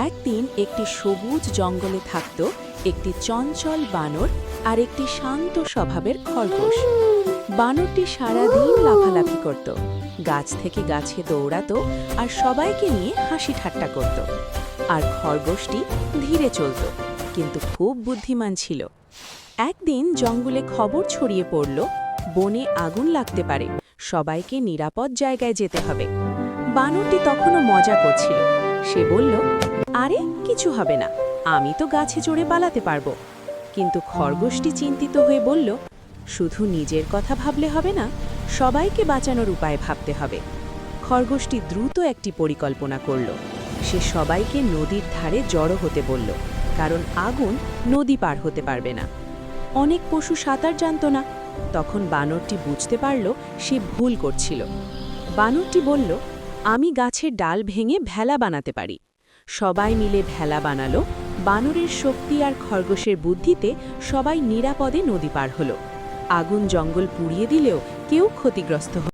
একদিন একটি সবুজ জঙ্গলে থাকত একটি চঞ্চল বানর আর একটি শান্ত স্বভাবের খরগোশ। বানরটি সারাদিন লাফালাফি করত, গাছ থেকে গাছে দৌড়াতো আর সবাইকে নিয়ে হাসি ঠাট্টা করত। আর খরগোশটি ধীরে চলত, কিন্তু খুব বুদ্ধিমান ছিল। একদিন জঙ্গলে খবর ছড়িয়ে পড়ল, বনে আগুন লাগতে পারে, সবাইকে নিরাপদ জায়গায় যেতে হবে। বানরটি তখনও মজা করছিল। সে বলল, আরে কিছু হবে না, আমি তো গাছে চড়ে পালাতে পারবো। কিন্তু খরগোশটি চিন্তিত হয়ে বলল, শুধু নিজের কথা ভাবলে হবে না, সবাইকে বাঁচানোর উপায় ভাবতে হবে। খরগোশটি দ্রুত একটি পরিকল্পনা করল। সে সবাইকে নদীর ধারে জড়ো হতে বলল, কারণ আগুন নদী পার হতে পারবে না। অনেক পশু সাঁতার জানত না। তখন বানরটি বুঝতে পারল সে ভুল করছিল। বানরটি বলল, আমি গাছের ডাল ভেঙে ভেলা বানাতে পারি। সবাই মিলে ভেলা বানালো। বানরের শক্তি আর খরগোশের বুদ্ধিতে সবাই নিরাপদে নদী পার হলো। আগুন জঙ্গল পুড়িয়ে দিলেও কেউ ক্ষতিগ্রস্ত হলো।